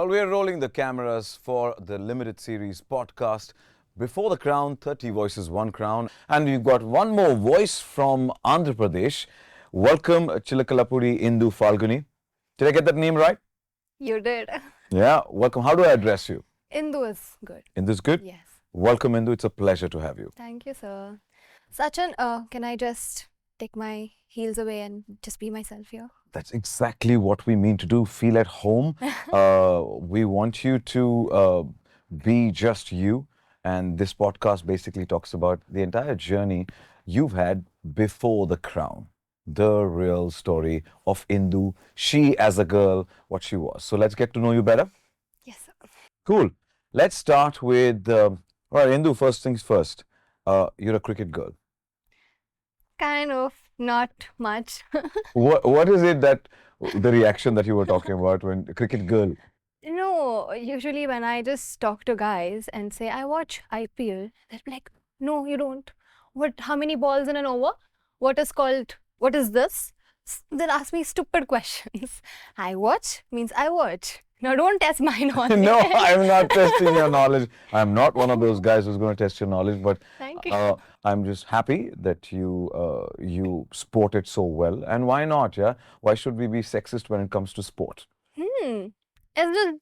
Well, we're rolling the cameras for the limited series podcast Before the Crown, 30 Voices, One Crown. And we've got one more voice from Andhra Pradesh. Welcome, Chilakalapudi Indu Phalguni. Did I get that name right? You did. Yeah, welcome. How do I address you? Indu is good. Indu is good? Yes. Welcome, Indu. It's a pleasure to have you. Thank you, sir. Sachin, can I just take my heels away and just be myself here? That's exactly what we mean to do. Feel at home. We want you to be just you. And this podcast basically talks about the entire journey you've had before the crown. The real story of Indu, she as a girl, what she was. So let's get to know you better. Yes, sir. Cool. Let's start with, well, Indu, first things first. You're a cricket girl. Kind of, not much. What is it that, the reaction that you were talking about when cricket girl? No, usually when I just talk to guys and say, I watch IPL, they'll be like, no, you don't. What? How many balls in an over? What is this? They'll ask me stupid questions. I watch means I watch. Now don't test my knowledge. No, I'm not testing your knowledge. I'm not one of those guys who's going to test your knowledge, but Thank you. I'm just happy that you sport it so well. And why not, yeah? Why should we be sexist when it comes to sport? It's just,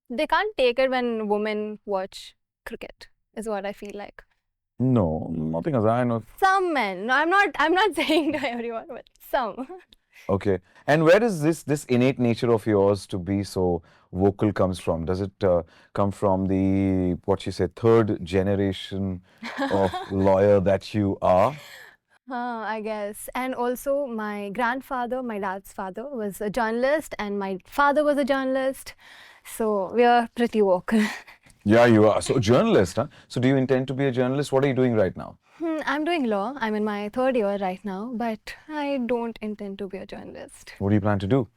they can't take it when women watch cricket, is what I feel like. No, nothing as I know. Some men. No, I'm not saying to everyone, but some. Okay. And where does this innate nature of yours to be so vocal comes from? Does it come from the, what you say, third generation of lawyer that you are? I guess. And also my grandfather, my dad's father, was a journalist and my father was a journalist. So we are pretty vocal. Yeah, you are. So, journalist, huh? So, do you intend to be a journalist? What are you doing right now? I'm doing law. I'm in my third year right now, but I don't intend to be a journalist. What do you plan to do?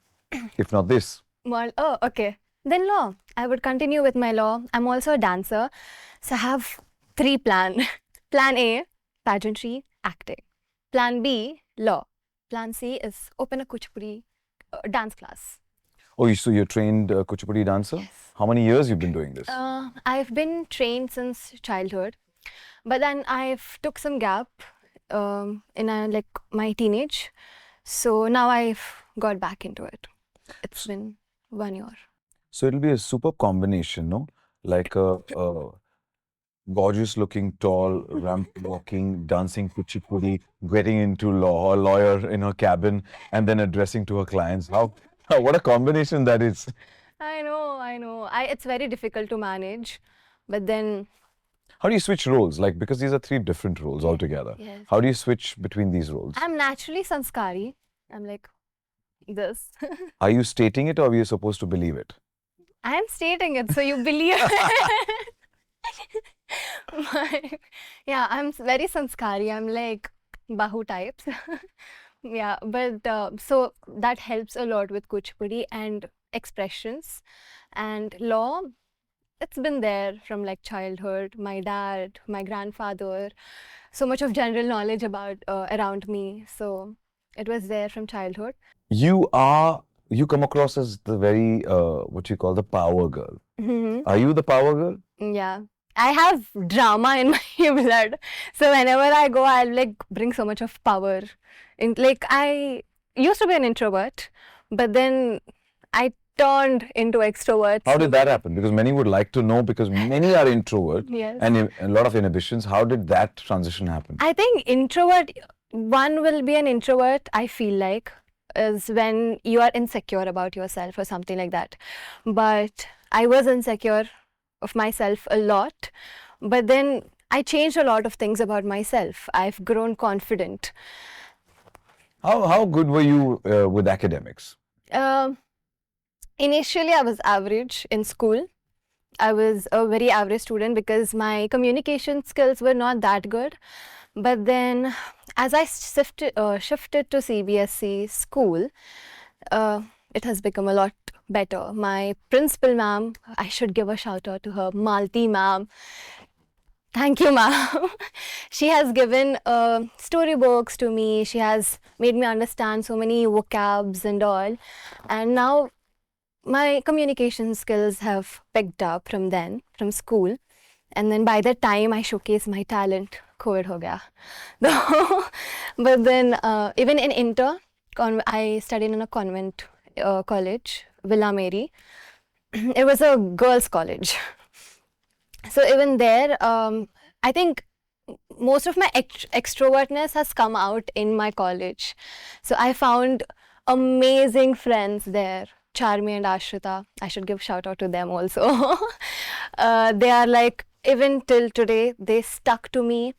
If not this? Well, oh, okay. Then law. I would continue with my law. I'm also a dancer. So I have three plans. Plan A, pageantry, acting. Plan B, law. Plan C is open a Kuchipudi dance class. Oh, so you're trained Kuchipudi dancer? Yes. How many years you've been doing this? I've been trained since childhood, but then I've took some gap in like my teenage. So now I've got back into it. It's been 1 year. So it'll be a super combination, no? Like a gorgeous looking, tall, ramp walking, dancing Kuchipudi, getting into law, a lawyer in her cabin, and then addressing to her clients. What a combination that is. I know. It's very difficult to manage, but then. How do you switch roles? Like, because these are three different roles altogether. Yes. How do you switch between these roles? I'm naturally sanskari. I'm like this. Are you stating it or are you supposed to believe it? I'm stating it, so you believe it. Yeah, I'm very sanskari. I'm like Bahu types. Yeah, but so that helps a lot with Kuchipudi and expressions. And law, it's been there from like childhood. My dad, my grandfather, so much of general knowledge about around me. So it was there from childhood. You come across as the very, what you call the power girl. Are you the power girl? Yeah. I have drama in my blood. So whenever I go, I'll like bring so much of power. Like I used to be an introvert, but then I turned into extrovert. How did that happen? Because many would like to know, because many are introvert Yes. and a lot of inhibitions. How did that transition happen? I think one will be an introvert, I feel like, is when you are insecure about yourself or something like that. But I was insecure of myself a lot, but then I changed a lot of things about myself. I've grown confident. How good were you with academics? Initially, I was average in school. I was a very average student because my communication skills were not that good. But then as I shifted to CBSE school, it has become a lot better. My principal ma'am, I should give a shout out to her, Malti ma'am. Thank you, ma'am. She has given storybooks to me. She has made me understand so many vocabs and all. And now my communication skills have picked up from then, from school. And then by the time I showcase my talent, COVID ho gaya. But then even in inter, I studied in a convent college, Villa Mary. It was a girls' college. So even there, I think most of my extrovertness has come out in my college. So I found amazing friends there. Charmi and Ashrita. I should give shout out to them also. They are like, even till today, they stuck to me.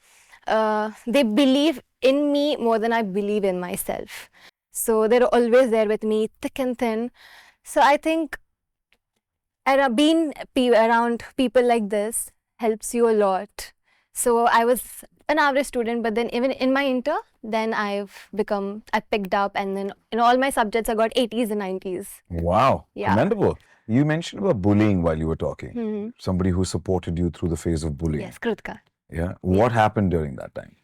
They believe in me more than I believe in myself. So they're always there with me, thick and thin. So I think being around people like this helps you a lot. So I was an average student, but then even in my inter, then I picked up, and then in all my subjects I got 80s and 90s. Wow, Yeah. commendable. You mentioned about bullying while you were talking. Mhm. Somebody who supported you through the phase of bullying. Yes, Kritika. Yeah. What happened during that time?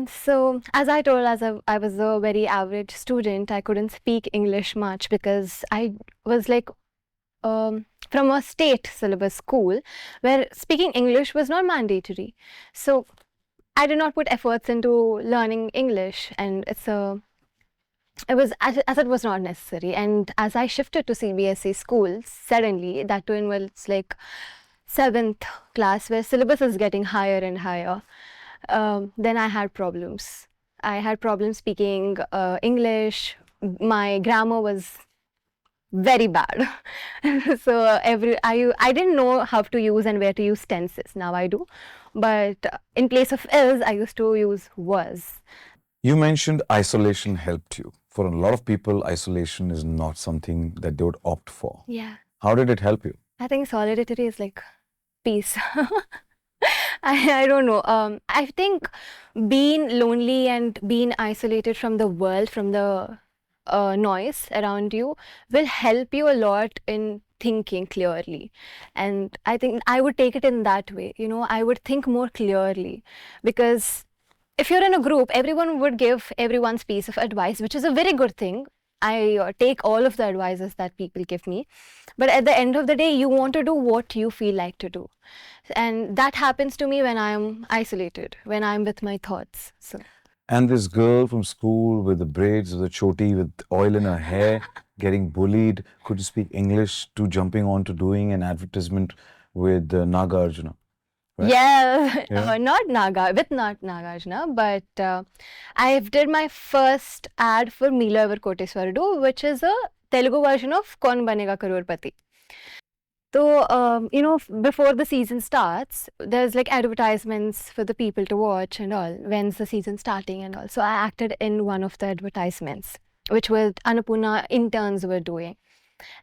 So as I told, I was a very average student. I couldn't speak English much because I was like from a state syllabus school where speaking English was not mandatory. So I did not put efforts into learning English, and it was as it was not necessary. And as I shifted to CBSE school, suddenly that too in was like 7th class where syllabus is getting higher and higher. Then I had problems. I had problems speaking English. My grammar was very bad. So I didn't know how to use and where to use tenses. Now I do, but in place of is, I used to use was. You mentioned isolation helped you. For a lot of people, isolation is not something that they would opt for. Yeah, How did it help you? I think solidity is like peace. I don't know. I think being lonely and being isolated from the world, from the noise around you, will help you a lot in thinking clearly. And I think I would take it in that way. You know, I would think more clearly, because if you're in a group, everyone would give everyone's piece of advice, which is a very good thing. I take all of the advices that people give me. But at the end of the day, you want to do what you feel like to do. And that happens to me when I'm isolated, when I'm with my thoughts. So. And this girl from school with the braids, with the choti, with oil in her hair, getting bullied, couldn't speak English, to jumping on to doing an advertisement with Nagarjuna. Right? Yeah, Yeah. not Nagarjuna, but I did my first ad for Milo Ever Koteswarudu, which is a Telugu version of Kaun Banega Crorepati. So, before the season starts, there's like advertisements for the people to watch and all. When's the season starting and all. So I acted in one of the advertisements, which was Annapurna interns were doing.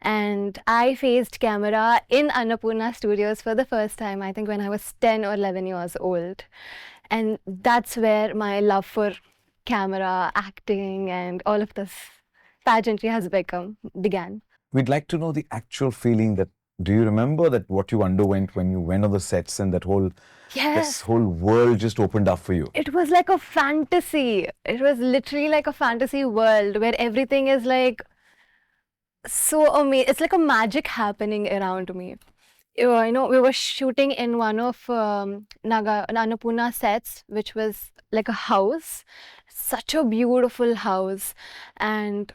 And I faced camera in Annapurna Studios for the first time, I think when I was 10 or 11 years old. And that's where my love for camera, acting, and all of this pageantry began. We'd like to know the actual feeling that, do you remember that what you underwent when you went on the sets and that whole, this whole world just opened up for you? It was like a fantasy. It was literally like a fantasy world where everything is like so amazing. It's like a magic happening around me. We were shooting in one of Annapurna sets, which was like a house, such a beautiful house. And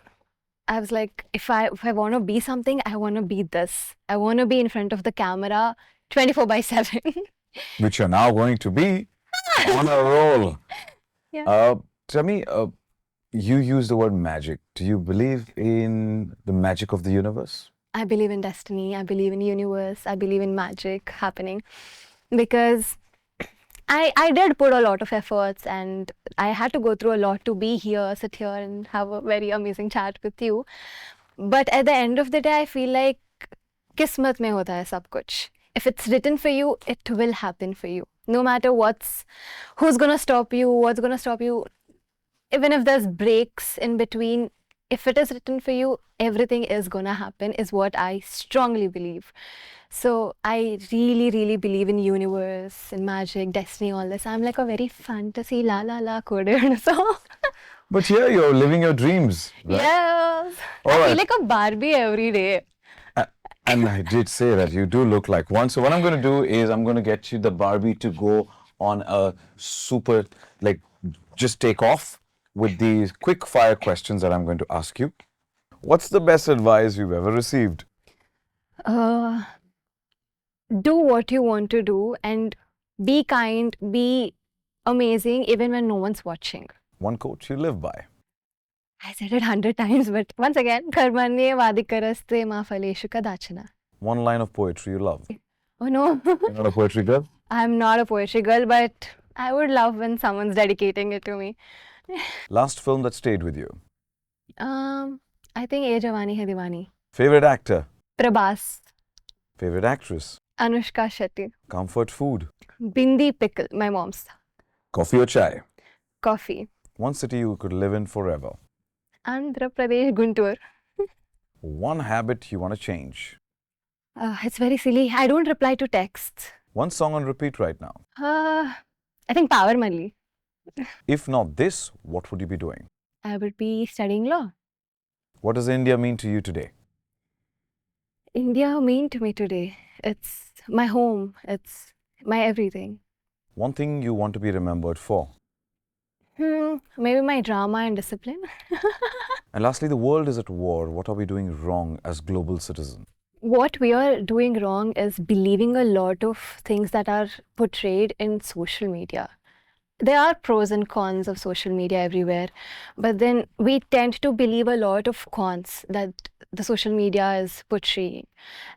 I was like, if I want to be something, I want to be this. I want to be in front of the camera 24/7. Which you're now going to be on a roll. Yeah. Tell me, you use the word magic. Do you believe in the magic of the universe? I believe in destiny. I believe in universe. I believe in magic happening, because I did put a lot of efforts, and I had to go through a lot to be here, sit here, and have a very amazing chat with you. But at the end of the day, I feel like kismat mein hota hai sab kuch. If it's written for you, it will happen for you. No matter who's gonna stop you, what's gonna stop you. Even if there's breaks in between, if it is written for you, everything is gonna happen, is what I strongly believe. So I really, really believe in universe, in magic, destiny, all this. I'm like a very fantasy la la la coder. So But here you're living your dreams, right? Yes. All I right. feel like a Barbie every day. And I did say that you do look like one. So what I'm going to do is I'm going to get you the Barbie to go on a super, like, just take off with these quick fire questions that I'm going to ask you. What's the best advice you've ever received? Uh, do what you want to do and be kind, be amazing even when no one's watching. One quote you live by. I said it 100 times, but once again, karmanye vadikaraste ma phaleshu kadachana. One line of poetry you love. Oh no, You're not a poetry girl? I'm not a poetry girl, but I would love when someone's dedicating it to me. Last film that stayed with you. I think Ye Jawani Hai Diwani. Favorite actor. Prabhas. Favorite actress. Anushka Shetty. Comfort food. Bindi pickle, my mom's. Coffee or chai. Coffee. One city you could live in forever. Andhra Pradesh, Guntur. One habit you want to change. It's very silly. I don't reply to texts. One song on repeat right now. I think Power Malli. If not this, what would you be doing? I would be studying law. What does India mean to you today? India mean to me today. It's my home. It's my everything. One thing you want to be remembered for. Maybe my drama and discipline. And lastly, the world is at war. What are we doing wrong as global citizens? What we are doing wrong is believing a lot of things that are portrayed in social media. There are pros and cons of social media everywhere, but then we tend to believe a lot of cons that the social media is portraying.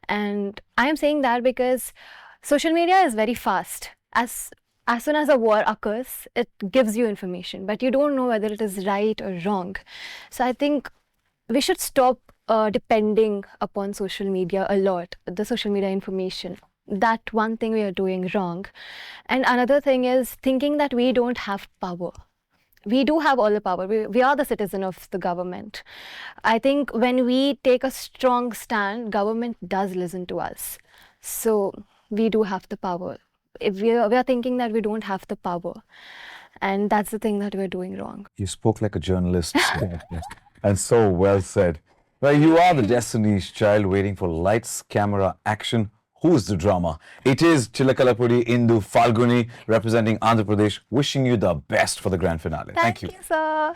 And I am saying that because social media is very fast. As soon as a war occurs, it gives you information, but you don't know whether it is right or wrong. So I think we should stop depending upon social media a lot, the social media information. That one thing we are doing wrong. And another thing is thinking that we don't have power. We do have all the power. We are the citizen of the government. I think when we take a strong stand, government does listen to us. So we do have the power. If we are thinking that we don't have the power, and that's the thing that we're doing wrong. You spoke like a journalist. And so well said. Well, you are the Destiny's Child waiting for lights, camera, action. Who's the drama? It is Chilakalapudi Indu Phalguni representing Andhra Pradesh, wishing you the best for the grand finale. Thank you, sir.